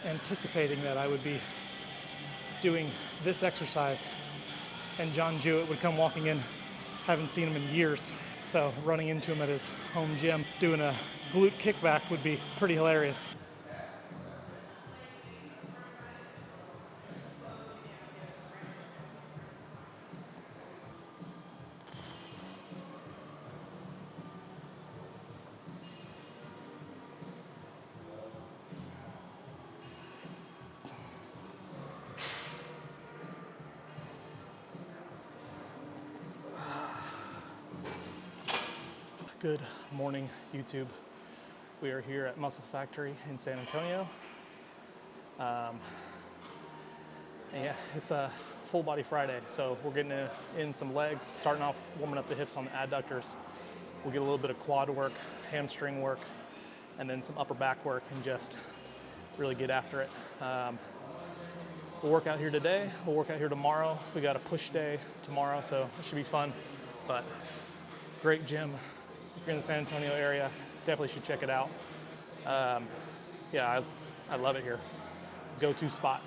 anticipating that I would be doing this exercise and John Jewett would come walking in. Haven't seen him in years, so running into him at his home gym doing a glute kickback would be pretty hilarious. Good morning, YouTube. We are here at Muscle Factory in San Antonio. And yeah, it's a full body Friday, so we're getting in some legs, starting off warming up the hips on the adductors. We'll get a little bit of quad work, hamstring work, and then some upper back work, and just really get after it. We'll work out here today, we'll work out here tomorrow. We got a push day tomorrow, so it should be fun. But great gym. If you're in the San Antonio area, definitely should check it out. Yeah, I love it here. Go-to spot.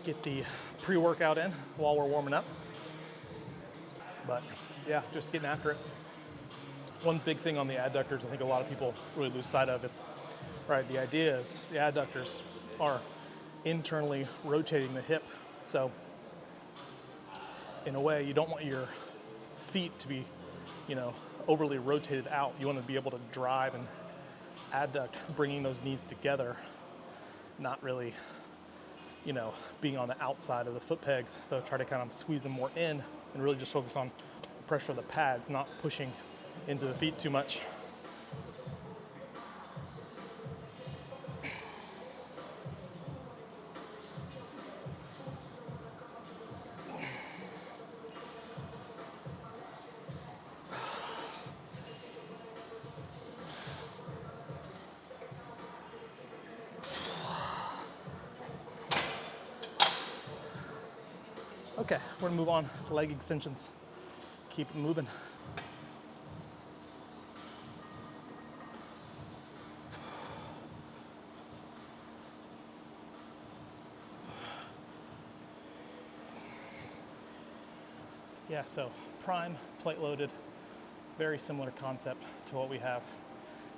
Get the pre-workout in while we're warming up. But yeah, just getting after it. One big thing on the adductors I think a lot of people really lose sight of is, right, the idea is the adductors are internally rotating the hip. So in a way, you don't want your feet to be, overly rotated out. You want to be able to drive and adduct, bringing those knees together, not really, being on the outside of the foot pegs. So try to kind of squeeze them more in and really just focus on the pressure of the pads, not pushing into the feet too much. Okay, we're gonna move on to leg extensions. Keep it moving. Yeah, so prime, plate loaded, very similar concept to what we have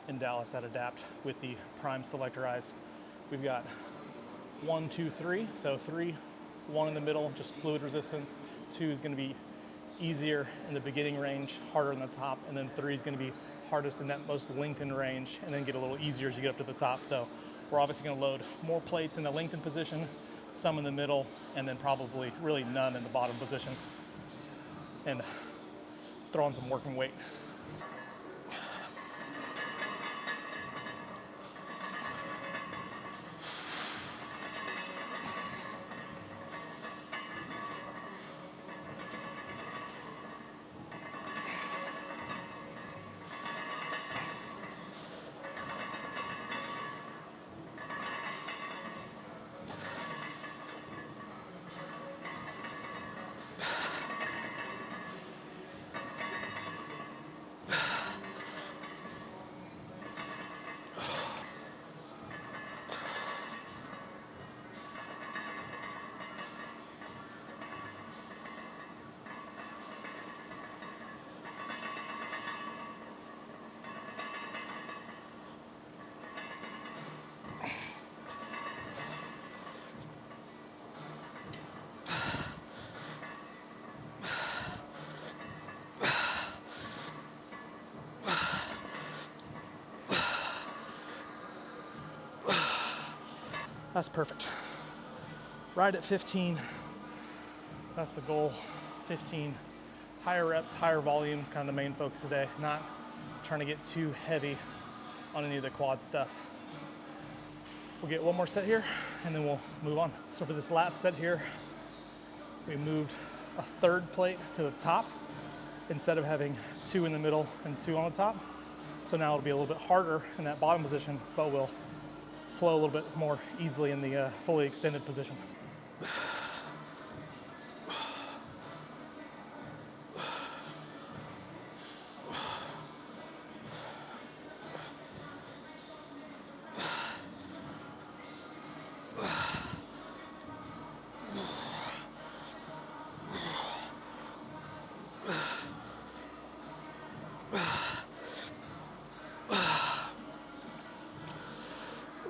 in Dallas at Adapt with the prime selectorized. We've got 1, 2, 3, so 3, 1 in the middle, just fluid resistance. 2 is gonna be easier in the beginning range, harder in the top, and then 3 is gonna be hardest in that most lengthened range, and then get a little easier as you get up to the top. So we're obviously gonna load more plates in the lengthened position, some in the middle, and then probably really none in the bottom position. And throw on some working weight. That's perfect. Right at 15, that's the goal, 15. Higher reps, higher volumes, kind of the main focus today. Not trying to get too heavy on any of the quad stuff. We'll get one more set here and then we'll move on. So for this last set here, we moved a third plate to the top instead of having 2 in the middle and 2 on the top. So now it'll be a little bit harder in that bottom position, but we'll flow a little bit more easily in the fully extended position.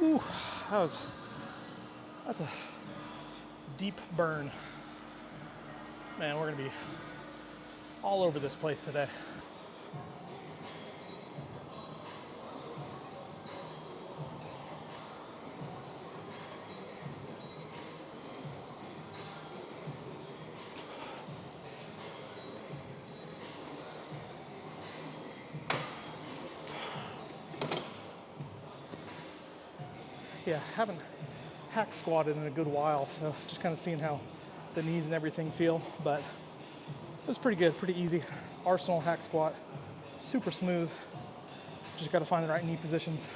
Ooh, that's a deep burn. Man, we're gonna be all over this place today. Yeah, haven't hack squatted in a good while, so just kind of seeing how the knees and everything feel, but it was pretty good, pretty easy. Arsenal hack squat, super smooth. Just got to find the right knee positions.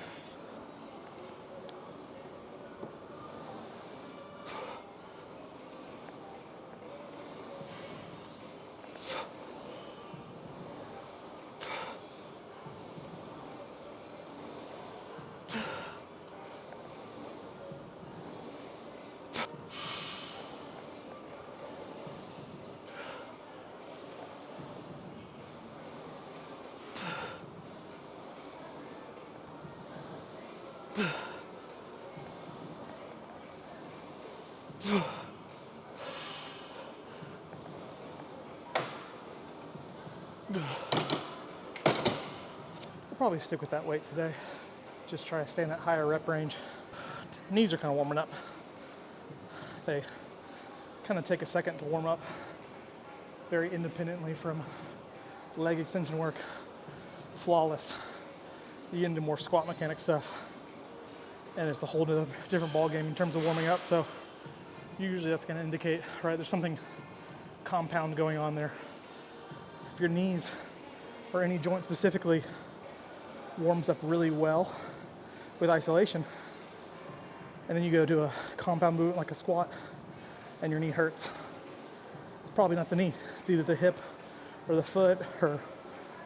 I'll probably stick with that weight today. Just try to stay in that higher rep range. Knees are kind of warming up. They kind of take a second to warm up very independently from leg extension work. Flawless. You get into more squat mechanic stuff, and it's a whole different ball game in terms of warming up. So usually that's going to indicate, right, there's something compound going on there. If your knees or any joint specifically warms up really well with isolation, and then you go to a compound movement like a squat and your knee hurts, it's probably not the knee. It's either the hip or the foot or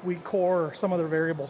weak core or some other variable.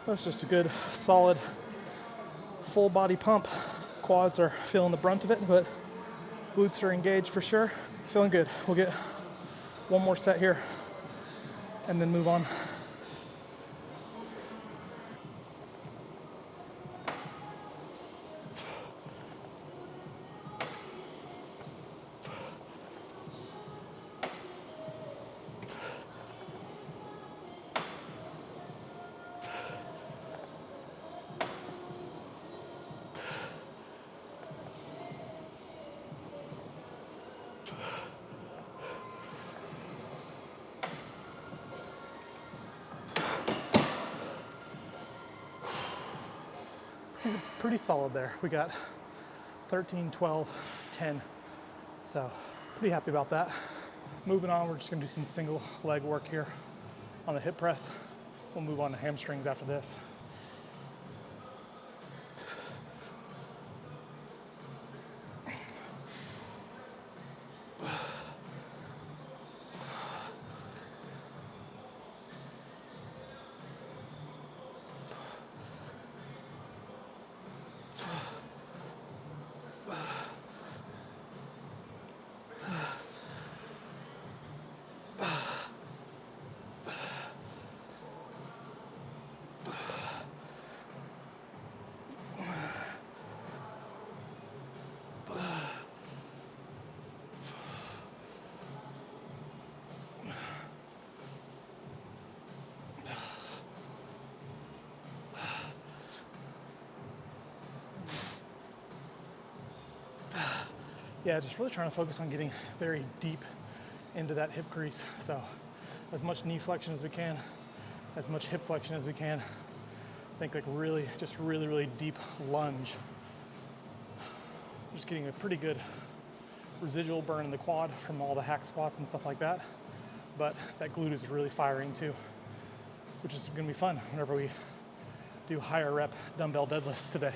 That's just a good, solid, full body pump. Quads are feeling the brunt of it, but glutes are engaged for sure. Feeling good. We'll get one more set here and then move on. Pretty solid there. We got 13, 12, 10. So pretty happy about that. Moving on, we're just gonna do some single leg work here on the hip press. We'll move on to hamstrings after this. yeah, just really trying to focus on getting very deep into that hip crease. So as much knee flexion as we can, as much hip flexion as we can. Think like really, just really, really deep lunge. Just getting a pretty good residual burn in the quad from all the hack squats and stuff like that. But that glute is really firing too, which is gonna be fun whenever we do higher rep dumbbell deadlifts today.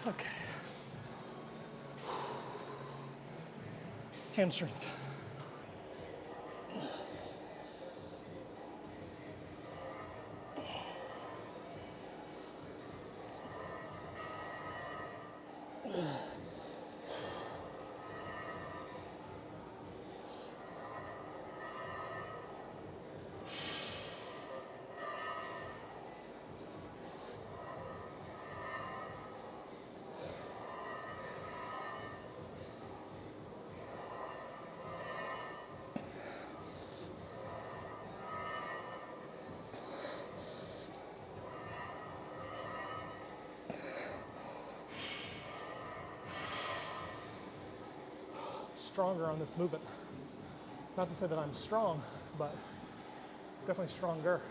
Okay. Hamstrings. Stronger on this movement. Not to say that I'm strong, but definitely stronger.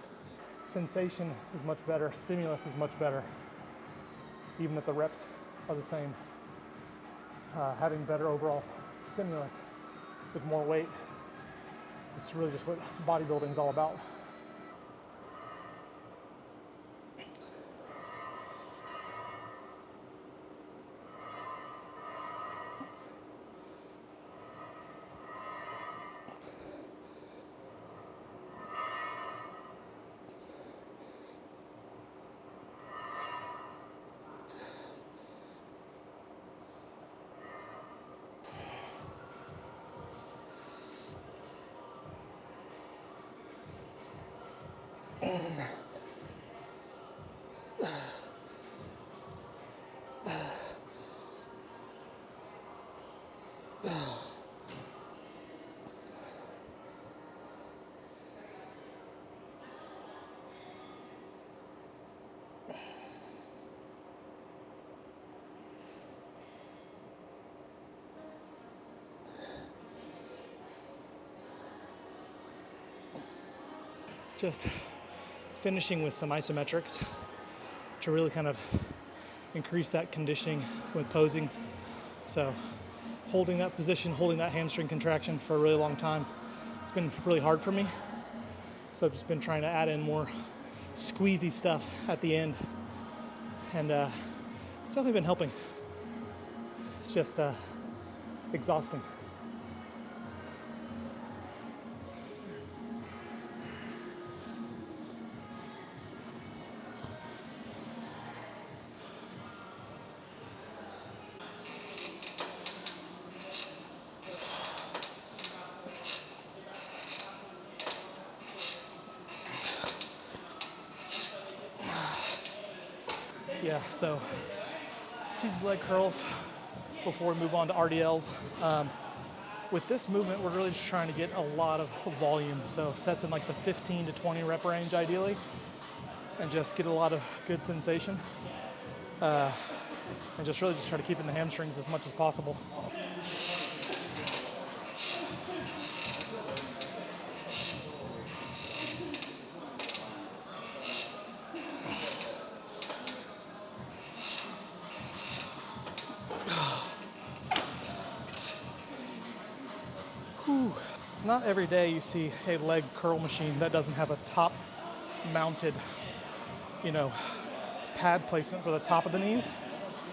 Sensation is much better, stimulus is much better, even if the reps are the same. Having better overall stimulus with more weight, it's really just what bodybuilding is all about. Just finishing with some isometrics to really kind of increase that conditioning with posing. So holding that position, holding that hamstring contraction for a really long time, it's been really hard for me. So I've just been trying to add in more squeezy stuff at the end, and it's definitely been helping. It's just exhausting. Yeah, so seated leg curls before we move on to RDLs. With this movement, we're really just trying to get a lot of volume. So sets in like the 15 to 20 rep range ideally, and just get a lot of good sensation. And just really just try to keep in the hamstrings as much as possible. not every day you see a leg curl machine that doesn't have a top mounted, you know, pad placement for the top of the knees.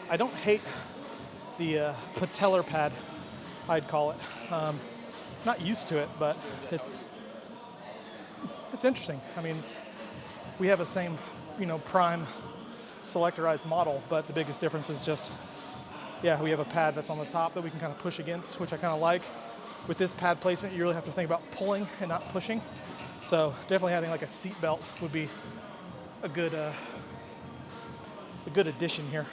I don't hate the patellar pad, I'd call it. Not used to it, but it's interesting. I mean, we have the same, you know, prime selectorized model, but the biggest difference is just, yeah, we have a pad that's on the top that we can kind of push against, which I kind of like. With this pad placement, you really have to think about pulling and not pushing. So definitely having like a seat belt would be a good addition here.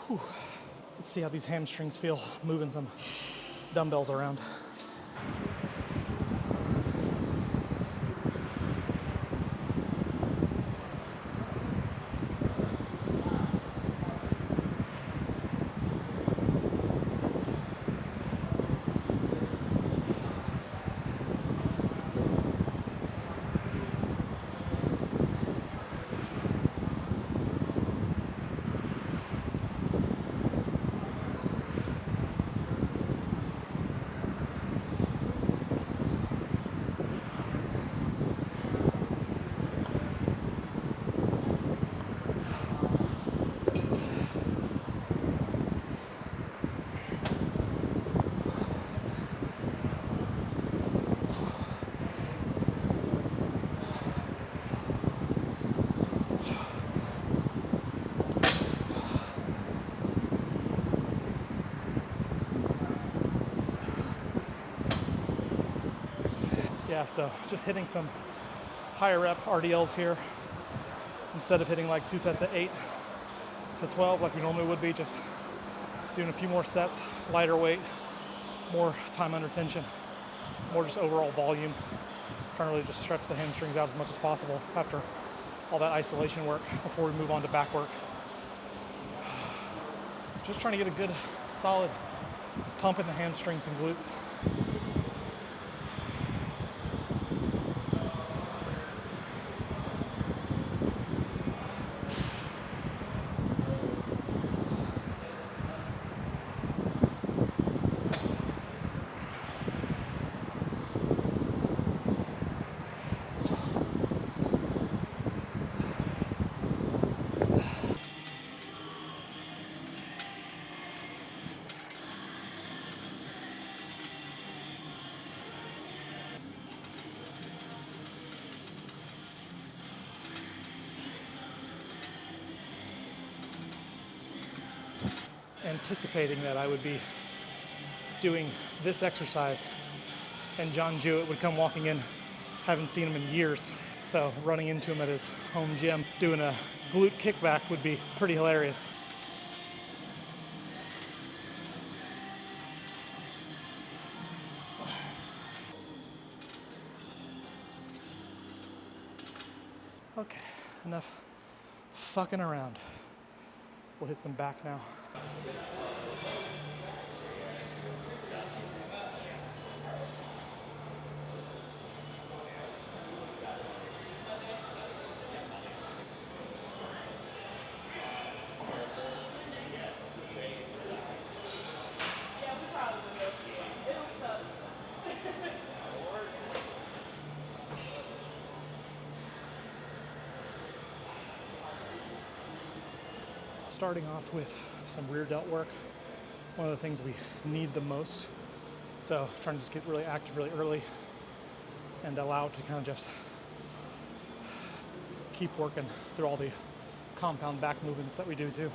Whew. Let's see how these hamstrings feel moving some dumbbells around. Yeah, so just hitting some higher rep RDLs here instead of hitting like 2 sets of 8 to 12 like we normally would be, just doing a few more sets, lighter weight, more time under tension, more just overall volume, trying to really just stretch the hamstrings out as much as possible after all that isolation work before we move on to back work. Just trying to get a good solid pump in the hamstrings and glutes. Anticipating that I would be doing this exercise and John Jewett would come walking in, haven't seen him in years, so running into him at his home gym doing a glute kickback would be pretty hilarious. Okay, enough fucking around. We'll hit some back now. Starting off with some rear delt work, one of the things we need the most. So trying to just get really active really early and allow it to kind of just keep working through all the compound back movements that we do too.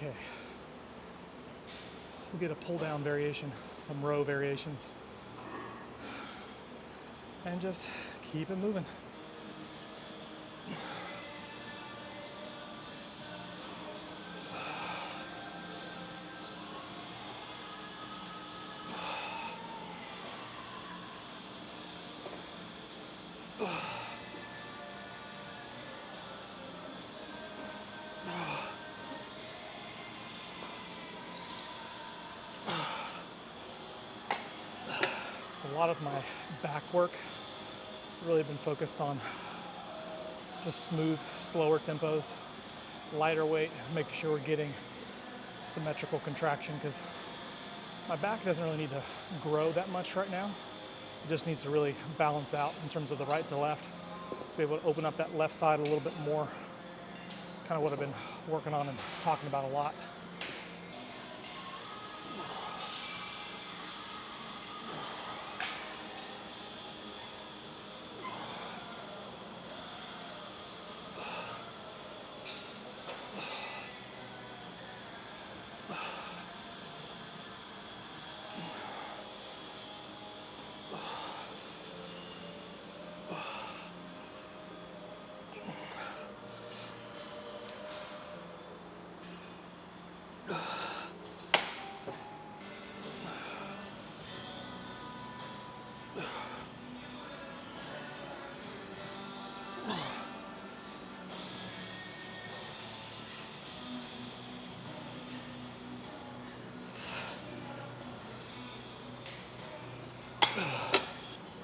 Okay. We'll get a pull down variation, some row variations. And just keep it moving. A lot of my back work really been focused on just smooth, slower tempos, lighter weight, making sure we're getting symmetrical contraction, because my back doesn't really need to grow that much right now. It just needs to really balance out in terms of the right to left. So be able to open up that left side a little bit more, kind of what I've been working on and talking about a lot.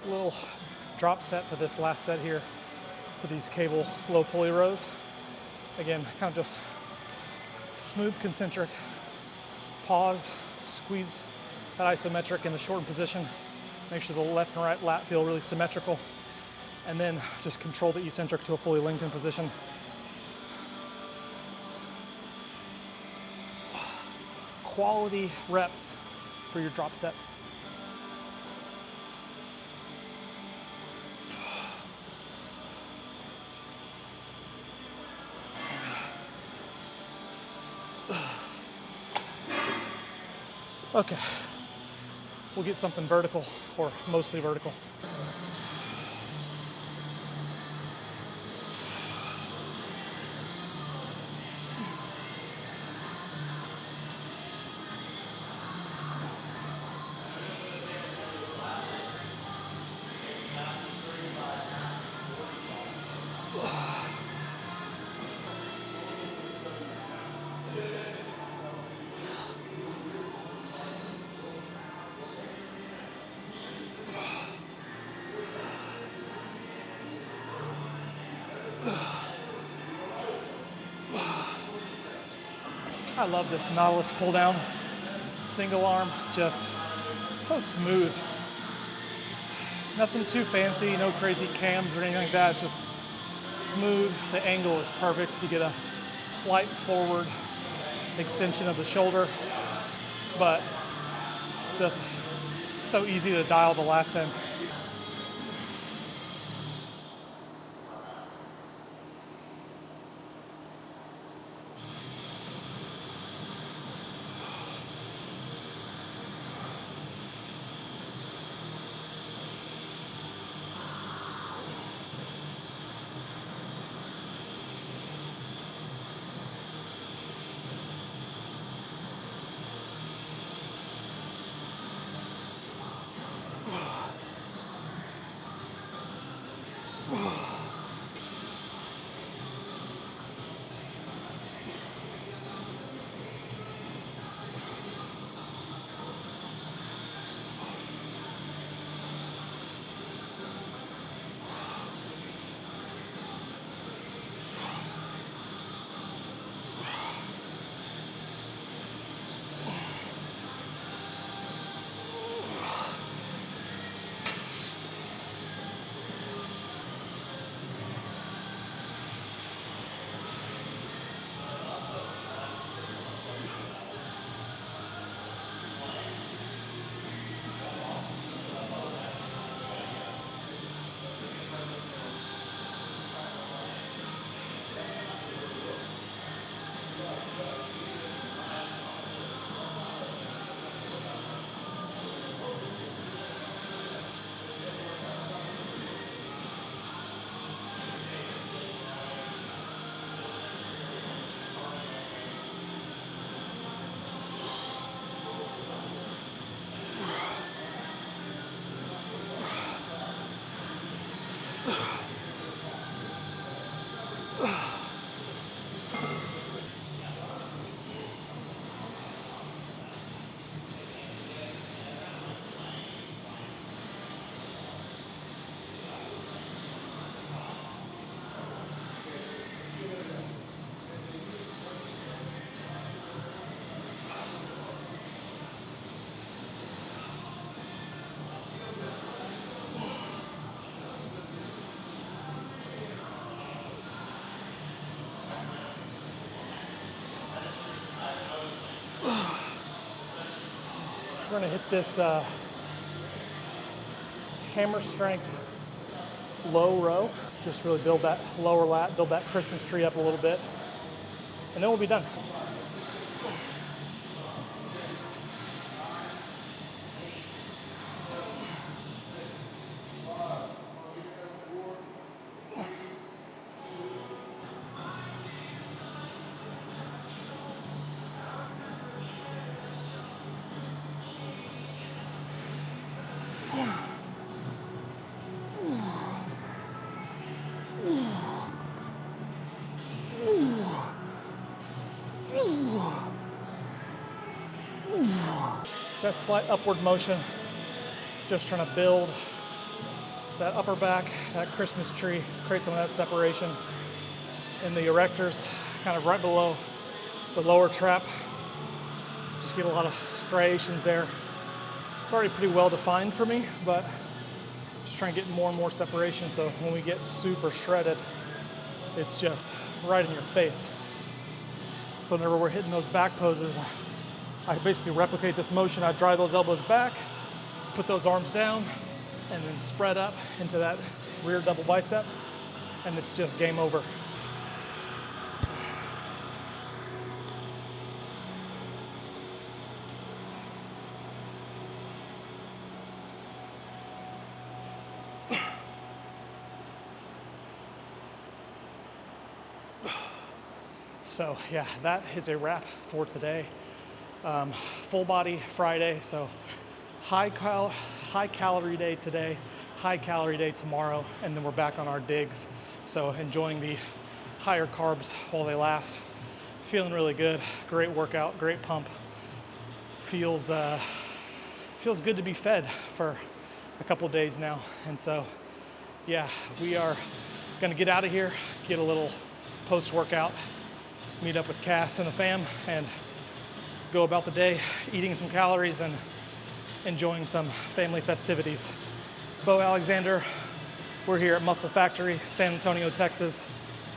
Little drop set for this last set here for these cable low pulley rows. Again, kind of just smooth concentric, pause, squeeze that isometric in the shortened position, make sure the left and right lat feel really symmetrical, and then just control the eccentric to a fully lengthened position. Quality reps for your drop sets. Okay, we'll get something vertical, or mostly vertical. I love this Nautilus pull down, single arm, just so smooth. Nothing too fancy, no crazy cams or anything like that. It's just smooth. The angle is perfect. You get a slight forward extension of the shoulder, but just so easy to dial the lats in. We're gonna hit this hammer strength low row. Just really build that lower lat, build that Christmas tree up a little bit, and then we'll be done. That slight upward motion, just trying to build that upper back, that Christmas tree, create some of that separation in the erectors, kind of right below the lower trap. Just get a lot of striations there. It's already pretty well defined for me, but just trying to get more and more separation, so when we get super shredded, it's just right in your face. So whenever we're hitting those back poses, I basically replicate this motion. I drive those elbows back, put those arms down, and then spread up into that rear double bicep, and it's just game over. So yeah, that is a wrap for today. Full body Friday, so high calorie day today, high calorie day tomorrow, and then we're back on our digs. So enjoying the higher carbs while they last. Feeling really good, great workout, great pump. Feels good to be fed for a couple days now. And so yeah, we are gonna get out of here, get a little post-workout, meet up with Cass and the fam, and go about the day eating some calories and enjoying some family festivities. Bo Alexander, we're here at Muscle Factory, San Antonio, Texas.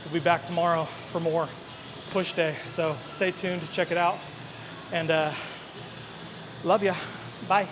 We'll be back tomorrow for more push day. So stay tuned, check it out, and love ya, bye.